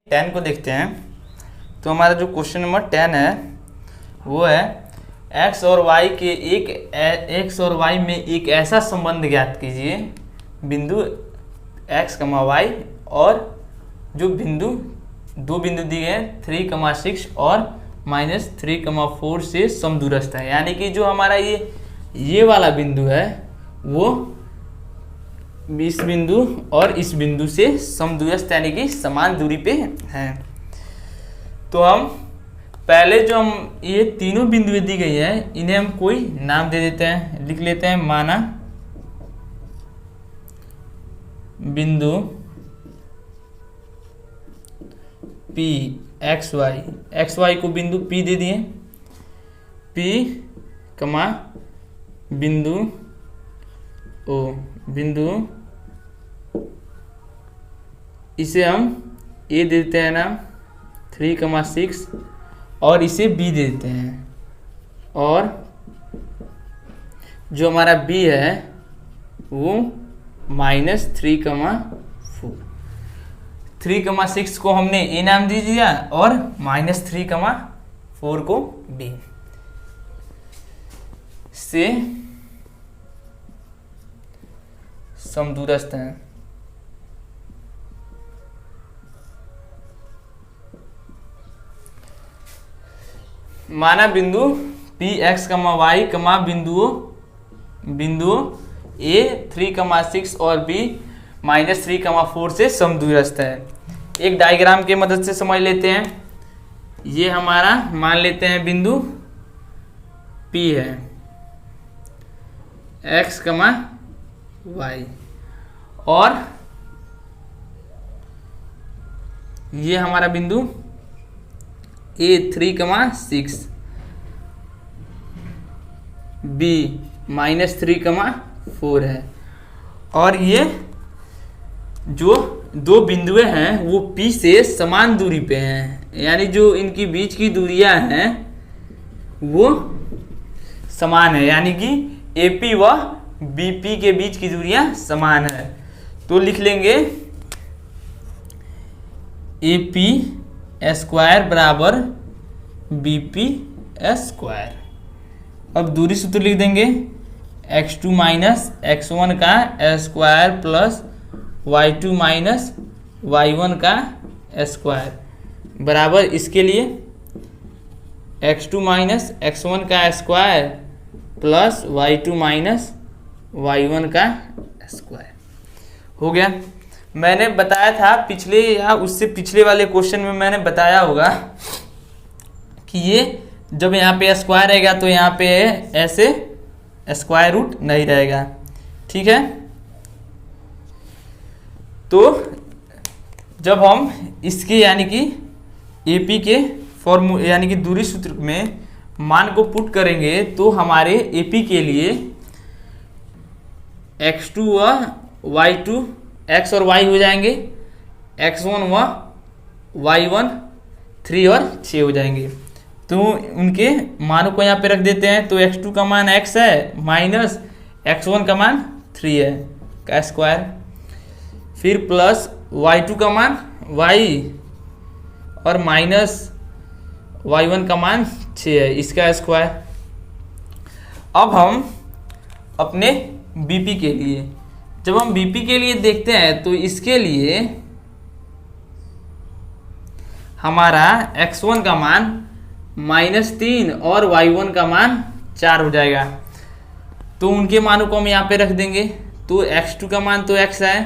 10 को देखते हैं। तो हमारा जो क्वेश्चन नंबर 10 है वो है x और y में एक ऐसा संबंध ज्ञात कीजिए बिंदु x, y और जो दो बिंदु दिए हैं 3, 6 और -3, 4 से समदूरस्थ है। यानी कि जो हमारा ये वाला बिंदु है वो इस बिंदु और इस बिंदु से समदूरस्थ यानी कि समान दूरी पे है। तो हम पहले जो हम ये तीनों बिंदुएं दी गई है इन्हें हम कोई नाम दे देते हैं, लिख लेते हैं। माना बिंदु P XY को बिंदु P दे दिए, P, बिंदु O, बिंदु इसे हम A देते हैं नाम 3, 6 और इसे B देते हैं। और जो हमारा B है वो -3, 4। 3, 6 को हमने A नाम दे दिया और -3, 4 को B से समदूरस्थ हैं। माना बिंदु P X, Y बिंदु A 3, 6 और B -3, 4 से समदूरस्थ है। एक डायग्राम के मदद से समझ लेते हैं। ये हमारा मान लेते हैं बिंदु P है X, Y और ये हमारा बिंदु A 3, 6 B -3, 4 है। और ये जो दो बिंदुएं हैं वो P से समान दूरी पे हैं, यानी जो इनकी बीच की दूरियां हैं वो समान है, यानी कि AP व BP के बीच की दूरियां समान है। तो लिख लेंगे AP स्क्वायर बराबर BP स्क्वायर। अब दूरी सूत्र लिख देंगे x2 - x1 का स्क्वायर प्लस y2 - y1 का स्क्वायर बराबर इसके लिए x2 - x1 का स्क्वायर प्लस y2 - y1 का स्क्वायर हो गया। मैंने बताया था पिछले या उससे पिछले वाले क्वेश्चन में मैंने बताया होगा कि ये जब यहाँ पे स्क्वायर रहेगा तो यहाँ पे ऐसे स्क्वायर रूट नहीं रहेगा, ठीक है। तो जब हम इसके यानी कि AP के फॉर्मूले यानी कि दूरी सूत्र में मान को पुट करेंगे तो हमारे AP के लिए x2 व y2 x और y हो जाएंगे, x1 व y1 3 और 6 हो जाएंगे। तो उनके मानों को यहाँ पे रख देते हैं। तो x2 का मान x है माइनस x1 का मान 3 है का स्क्वायर, फिर प्लस y2 का मान y और माइनस y1 का मान 6 है इसका स्क्वायर। अब हम अपने BP के लिए जब हम BP के लिए देखते हैं तो इसके लिए हमारा x1 का मान -3 और y1 का मान 4 हो जाएगा। तो उनके मानों को हम यहाँ पे रख देंगे। तो x2 का मान तो x है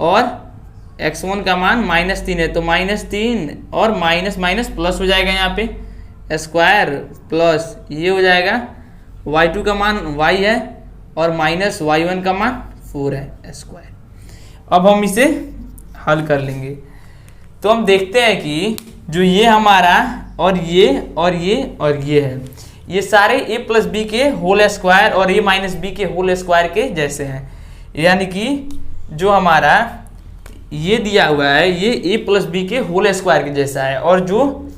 और x1 का मान -3 है, तो -3 और माइनस माइनस प्लस हो जाएगा यहाँ पे स्क्वायर प्लस ये हो जाएगा y2 का मान y है और माइनस y1 का मान 4 है स्क्वायर। अब हम इसे हल कर लेंगे तो हम देखते हैं कि जो ये हमारा और ये है ये सारे a + b के होल स्क्वायर और a - b के होल स्क्वायर के जैसे हैं। यानी कि जो हमारा ये दिया हुआ है ये a + b के होल स्क्वायर के जैसा है और जो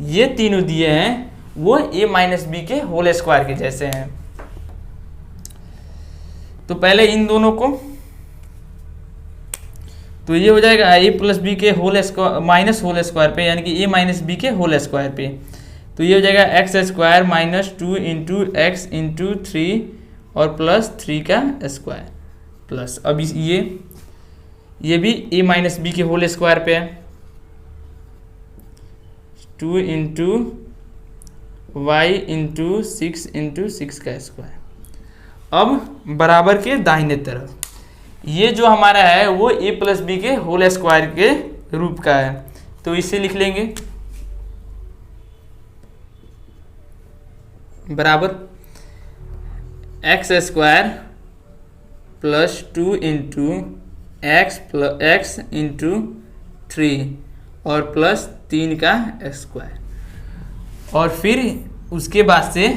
ये तीनों दिए हैं वो a - b के होल स्क्वायर के जैसे हैं। तो पहले इन दोनों को तो ये हो जाएगा ए प्लस बी के whole square minus whole square पे, यानी कि ए माइनस बी के होल स्क्वायर पे। तो ये हो जाएगा x square minus 2 into x into 3 और प्लस 3 का स्क्वायर प्लस, अब ये भी ए माइनस बी के होल स्क्वायर पे है, 2 इंटू वाई इंटू 6 इंटू 6 का स्क्वायर। अब बराबर के दाहिने तरफ ये जो हमारा है वो ए प्लस बी के होल स्क्वायर के रूप का है, तो इसे लिख लेंगे बराबर x square plus 2 into x into 3 और प्लस 3 का स्क्वायर। और फिर उसके बाद से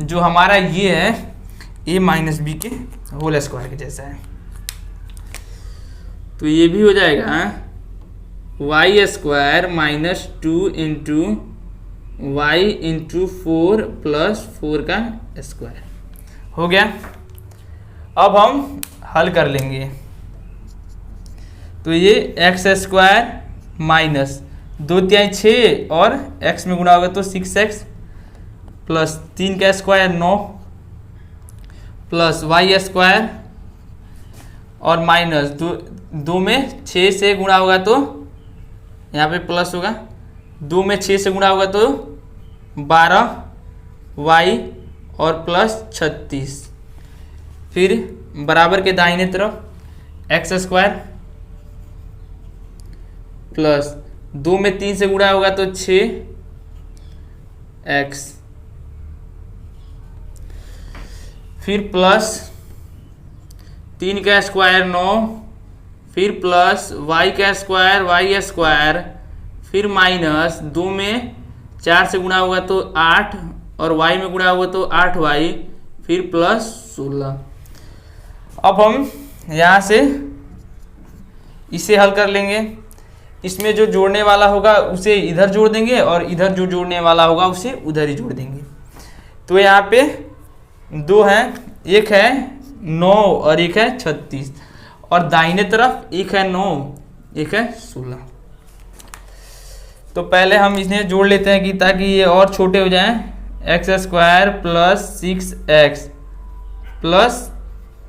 जो हमारा ये है ए माइनस बी के होल स्क्वायर के जैसा है, तो ये भी हो जाएगा y square minus 2 into y into 4 plus 4 का स्क्वायर हो गया। अब हम हल कर लेंगे, तो ये एक्स स्क्वायर माइनस 2 तिहाई 6 और x में गुणा होगा तो 6x प्लस 3 का स्क्वायर 9 प्लस वाई स्क्वायर और माइनस 2 में 6 से गुणा होगा तो यहाँ पे प्लस होगा, 2 में 6 से गुणा होगा तो 12 वाई और प्लस 36। फिर बराबर के दाहिने तरफ एक्स स्क्वायर प्लस 2 में 3 से गुणा होगा तो 6x, फिर प्लस 3 का स्क्वायर 9, फिर प्लस y का स्क्वायर, फिर माइनस 2 में 4 से गुणा होगा तो 8 और y में गुणा होगा तो 8y, फिर प्लस 16। अब हम यहाँ से इसे हल कर लेंगे, इसमें जो जोड़ने वाला होगा उसे इधर जोड़ देंगे और इधर जो जोड़ने वाला होगा उसे उधर ही जोड़ देंगे। तो यहाँ पे 2 है, एक है 9 और एक है 36 और दाहिने तरफ एक है 9 एक है 16। तो पहले हम इन्हें जोड़ लेते हैं कि ताकि ये और छोटे हो जाएं। X square plus 6x plus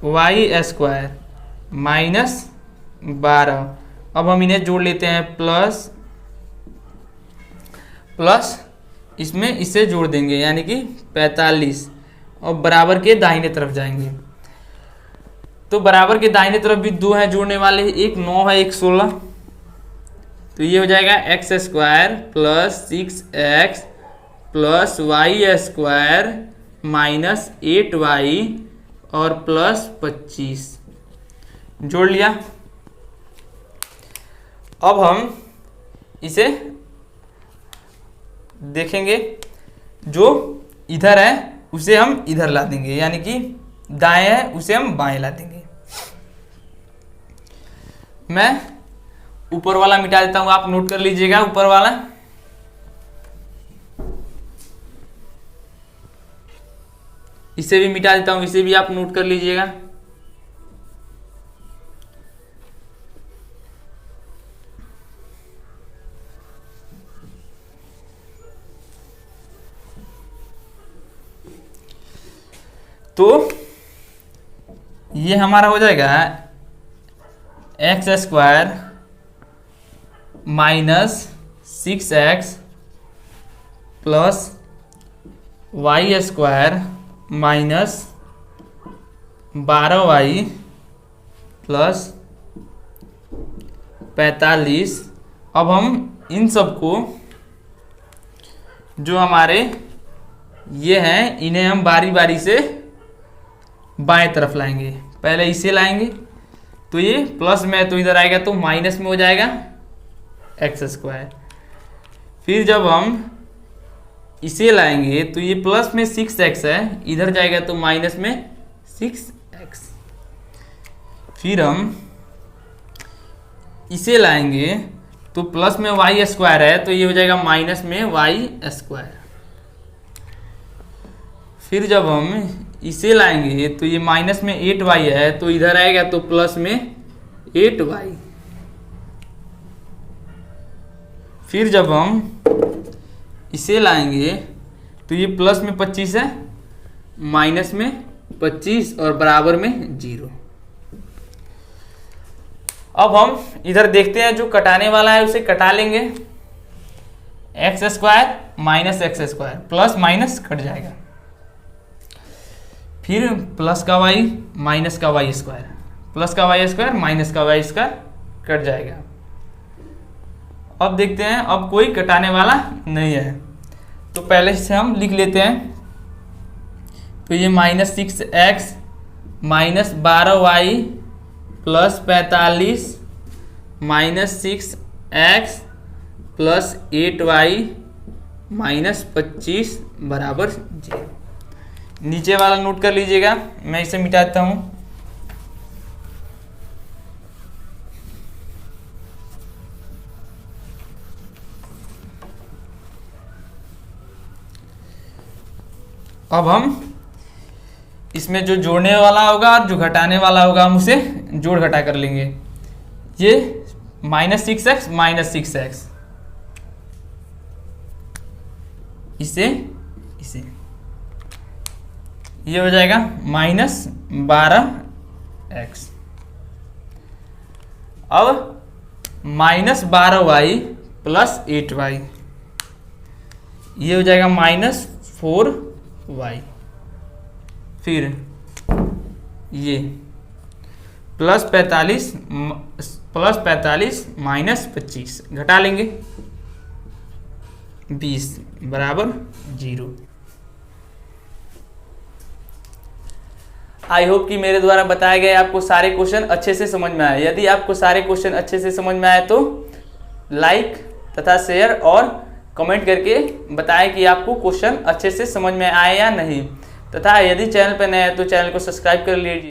y square minus 12। अब हम इन्हें जोड़ लेते हैं प्लस इसमें इसे जोड़ देंगे यानी कि 45 और बराबर के दाहिने तरफ जाएंगे। तो बराबर के दाहिने तरफ भी 2 हैं जोड़ने वाले, एक 9 है एक 16। तो ये हो जाएगा x square plus 6x plus y square minus 8y और प्लस 25 जोड़ लिया। अब हम इसे देखेंगे, जो इधर है उसे हम इधर ला देंगे यानी कि दाएं है उसे हम बाएं ला देंगे। मैं ऊपर वाला मिटा देता हूं, आप नोट कर लीजिएगा ऊपर वाला। इसे भी मिटा देता हूं, इसे भी आप नोट कर लीजिएगा। तो ये हमारा हो जाएगा x square minus 6x plus y square minus 12y plus 45। अब हम इन सबको जो हमारे ये हैं इन्हें हम बारी बारी से बाएं तरफ लाएंगे। पहले इसे लाएंगे तो ये प्लस में तो इधर आएगा तो माइनस में हो जाएगा एक्स स्क्वायर। फिर जब हम इसे लाएंगे तो ये प्लस में 6x है, इधर जाएगा तो माइनस में 6x। फिर हम इसे लाएंगे तो प्लस में वाई स्क्वायर है तो ये हो जाएगा माइनस में वाई स्क्वायर। फिर जब हम इसे लाएंगे तो ये माइनस में 8y है तो इधर आएगा तो प्लस में 8y। फिर जब हम इसे लाएंगे तो ये प्लस में 25 है, माइनस में 25 और बराबर में 0। अब हम इधर देखते हैं, जो कटाने वाला है उसे कटा लेंगे। X square minus x square, plus minus cut जाएगा। फिर प्लस का वाई माइनस का वाई स्क्वायर, प्लस का वाई स्क्वायर माइनस का वाई स्क्वायर कट जाएगा। अब देखते हैं, अब कोई कटाने वाला नहीं है तो पहले से हम लिख लेते हैं। तो ये minus 6x minus 12y plus 45 minus 6x plus 8y minus 25 बराबर 0। नीचे वाला नोट कर लीजिएगा, मैं इसे मिटाता हूँ। अब हम इसमें जो जोड़ने वाला होगा और जो घटाने वाला होगा हम उसे जोड़ घटा कर लेंगे। ये माइनस 6x माइनस 6x, इसे ये हो जाएगा माइनस 12x। अब माइनस 12y प्लस 8y, ये हो जाएगा माइनस 4y। फिर ये प्लस 45 माइनस 25 घटा लेंगे, 20 बराबर 0। आई होप कि मेरे द्वारा बताए गए आपको सारे क्वेश्चन अच्छे से समझ में आए। यदि आपको सारे क्वेश्चन अच्छे से समझ में आए तो लाइक तथा शेयर और कमेंट करके बताएं कि आपको क्वेश्चन अच्छे से समझ में आए या नहीं। तथा यदि चैनल पर नए हैं तो चैनल को सब्सक्राइब कर लीजिए।